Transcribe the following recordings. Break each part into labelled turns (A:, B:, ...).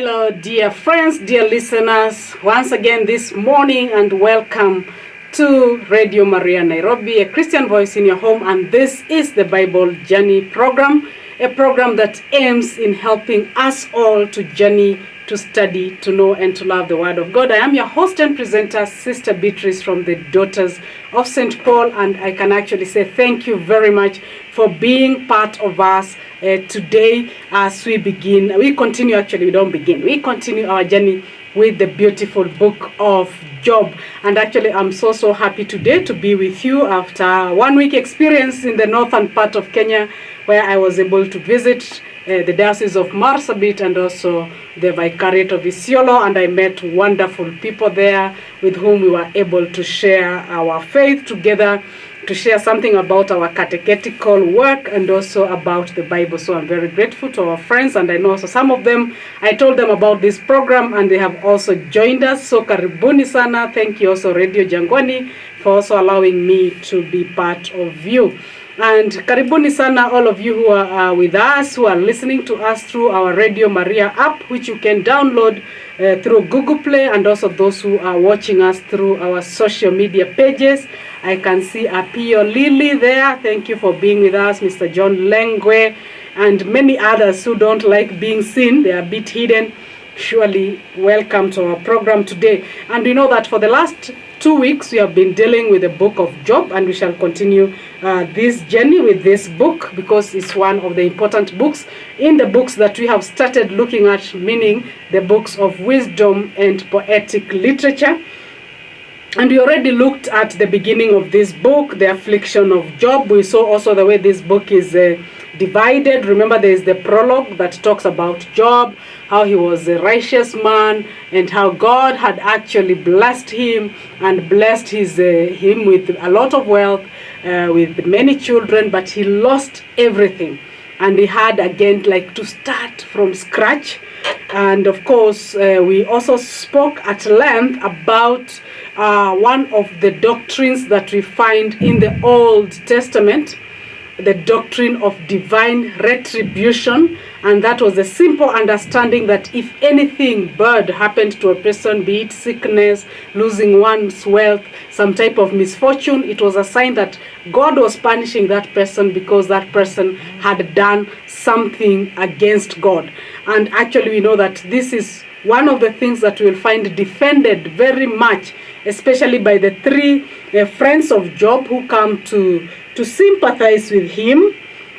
A: Hello, dear friends, dear listeners, once again this morning, and welcome to Radio Maria Nairobi, a Christian voice in your home. And this is the Bible Journey program, a program that aims in helping us all to journey, to study, to know, and to love the Word of God. I am your host and presenter, Sister Beatrice from the Daughters of St. Paul, and I can actually say thank you very much for being part of us today as we begin. We continue our journey with the beautiful book of Job. And actually, I'm so happy today to be with you after 1 week experience in the northern part of Kenya, where I was able to visit the Diocese of Marsabit and also the Vicariate of Isiolo, and I met wonderful people there with whom we were able to share our faith together, to share something about our catechetical work and also about the Bible. So I'm very grateful to our friends, and I know also some of them, I told them about this program and they have also joined us. So karibuni sana. Thank you also Radio Jangwani for also allowing me to be part of you. And karibuni sana all of you who are with us, who are listening to us through our Radio Maria app, which you can download through Google Play, and also those who are watching us through our social media pages. I can see Apio Lily there. Thank you for being with us, Mr. John Lengwe, and many others who don't like being seen. They are a bit hidden. Surely welcome to our program today. And we know that for the last 2 weeks we have been dealing with the book of Job, and we shall continue this journey with this book because it's one of the important books in the books that we have started looking at, meaning the books of wisdom and poetic literature. And we already looked at the beginning of this book, the affliction of Job. We saw also the way this book is divided. Remember, there is the prologue that talks about Job, how he was a righteous man, and how God had actually blessed him and blessed him with a lot of wealth, with many children, but he lost everything. And he had again to start from scratch. And of course, we also spoke at length about one of the doctrines that we find in the Old Testament, the doctrine of divine retribution. And that was a simple understanding that if anything bad happened to a person, be it sickness, losing one's wealth, some type of misfortune, it was a sign that God was punishing that person because that person had done something against God. And actually we know that this is one of the things that we will find defended very much, especially by the three friends of Job who come to sympathize with him.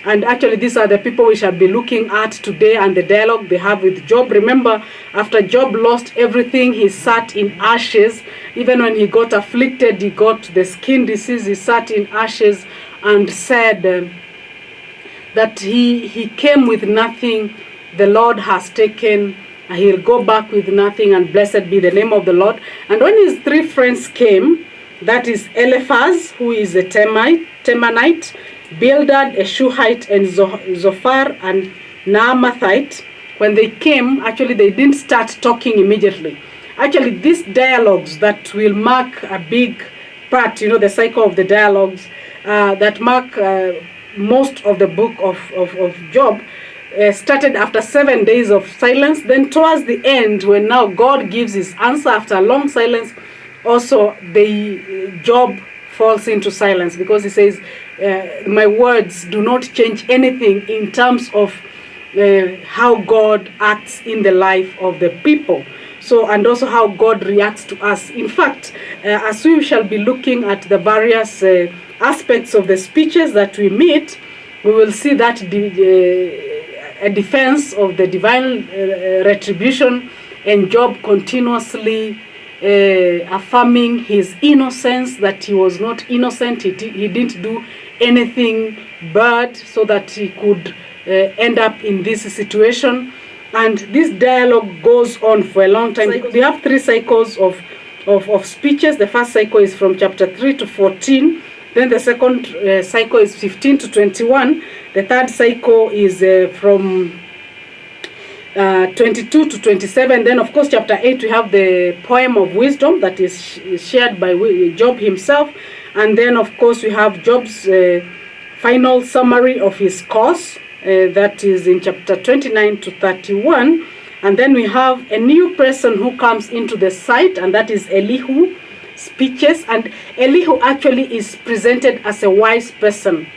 A: And actually these are the people we shall be looking at today, and the dialogue they have with Job. Remember, after Job lost everything, he sat in ashes. Even when he got afflicted, he got the skin disease, he sat in ashes and said that he came with nothing, the Lord has taken, he'll go back with nothing, and blessed be the name of the Lord. And when his three friends came, that is Eliphaz, who is a Temanite, Bildad, a Shuhite, and Zophar, and Naamathite, when they came, actually they didn't start talking immediately. Actually, these dialogues that will mark a big part, the cycle of the dialogues that mark most of the book of Job, started after 7 days of silence. Then towards the end, when now God gives his answer after a long silence, also Job falls into silence because he says, my words do not change anything in terms of how God acts in the life of the people. So, and also how God reacts to us. In fact, as we shall be looking at the various aspects of the speeches that we meet, we will see that a defense of the divine retribution, and Job continuously affirming his innocence, that he was not innocent, he didn't do anything bad so that he could end up in this situation. And this dialogue goes on for a long time. We have 3 cycles of speeches. The first cycle is from chapter 3 to 14. Then the second cycle is 15 to 21. The third cycle is from 22 to 27. Then, of course, chapter 8, we have the poem of wisdom that is shared by Job himself. And then, of course, we have Job's final summary of his course. That is in chapter 29 to 31. And then we have a new person who comes into the sight, and that is Elihu, speeches. And Elihu actually is presented as a wise person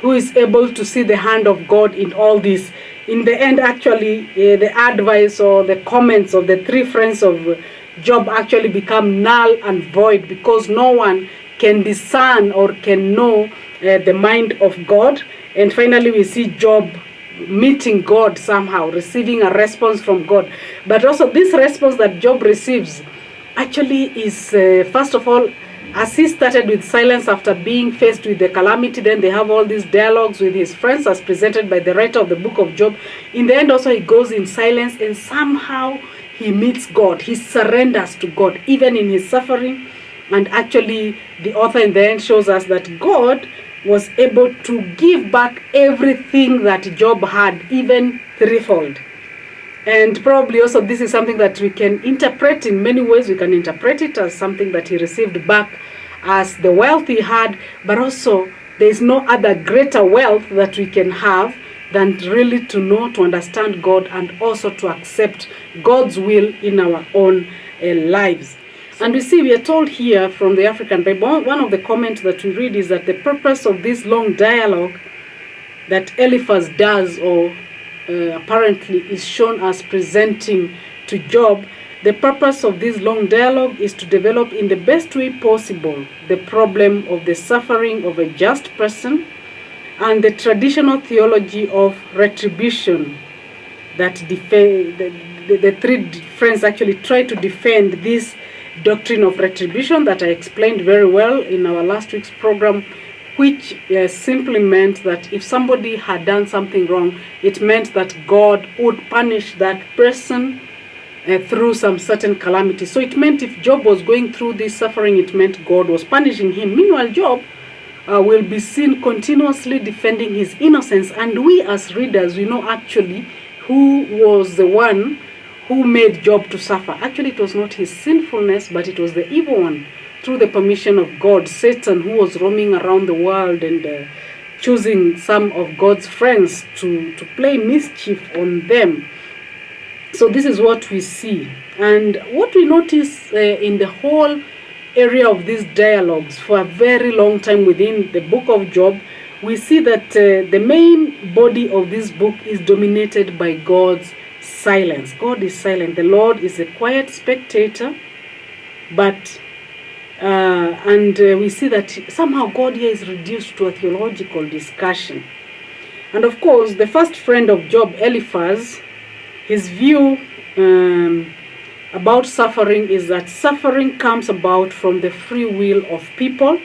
A: who is able to see the hand of God in all this. In the end, actually, the advice or the comments of the three friends of Job actually become null and void, because no one can discern or can know the mind of God. And finally, we see Job meeting God somehow, receiving a response from God. But also this response that Job receives actually is, first of all, as he started with silence after being faced with the calamity, then they have all these dialogues with his friends as presented by the writer of the book of Job. In the end also, he goes in silence and somehow he meets God. He surrenders to God, even in his suffering. And actually, the author in the end shows us that God was able to give back everything that Job had, even threefold. And probably also this is something that we can interpret in many ways. We can interpret it as something that he received back as the wealth he had, but also there is no other greater wealth that we can have than really to know, to understand God, and also to accept God's will in our own lives. And we are told here from the African Bible, one of the comments that we read is that the purpose of this long dialogue that Eliphaz does, or apparently is shown as presenting to Job, the purpose of this long dialogue is to develop in the best way possible the problem of the suffering of a just person and the traditional theology of retribution that the three friends actually try to defend this doctrine of retribution that I explained very well in our last week's program, which simply meant that if somebody had done something wrong, it meant that God would punish that person through some certain calamity. So it meant if Job was going through this suffering, it meant God was punishing him. Meanwhile, Job will be seen continuously defending his innocence. And we as readers, we know actually who was the one who made Job to suffer. Actually, it was not his sinfulness, but it was the evil one. Through the permission of God, Satan, who was roaming around the world and choosing some of God's friends to play mischief on them. So this is what we see. And what we notice in the whole area of these dialogues for a very long time within the book of Job, we see that the main body of this book is dominated by God's silence. God is silent. The Lord is a quiet spectator, but we see that somehow God here is reduced to a theological discussion. And of course, the first friend of Job, Eliphaz, his view about suffering is that suffering comes about from the free will of people,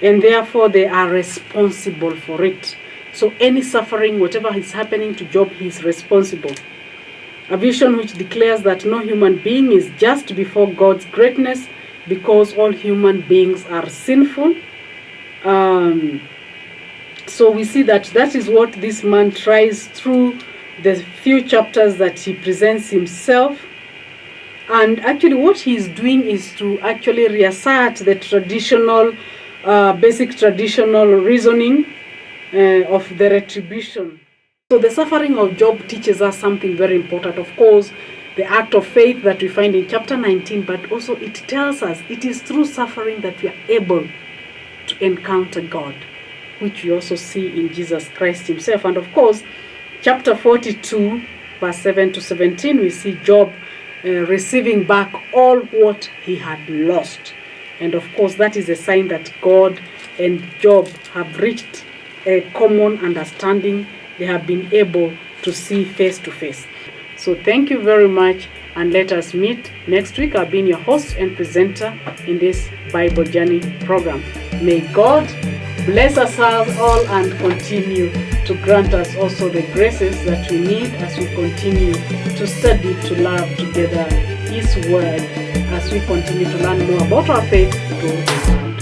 A: and therefore they are responsible for it. So any suffering, whatever is happening to Job, he is responsible. A vision which declares that no human being is just before God's greatness, because all human beings are sinful. So we see that is what this man tries through the few chapters that he presents himself. And actually what he is doing is to actually reassert the traditional, basic traditional reasoning of the retribution. So the suffering of Job teaches us something very important. Of course, the act of faith that we find in chapter 19, but also it tells us it is through suffering that we are able to encounter God, which we also see in Jesus Christ himself. And of course, chapter 42, verse 7 to 17, we see Job receiving back all what he had lost. And of course, that is a sign that God and Job have reached a common understanding. They have been able to see face to face. So thank you very much, and let us meet next week. I've been your host and presenter in this Bible Journey program. May God bless us all and continue to grant us also the graces that we need as we continue to study, to love together His Word, as we continue to learn more about our faith through His Word.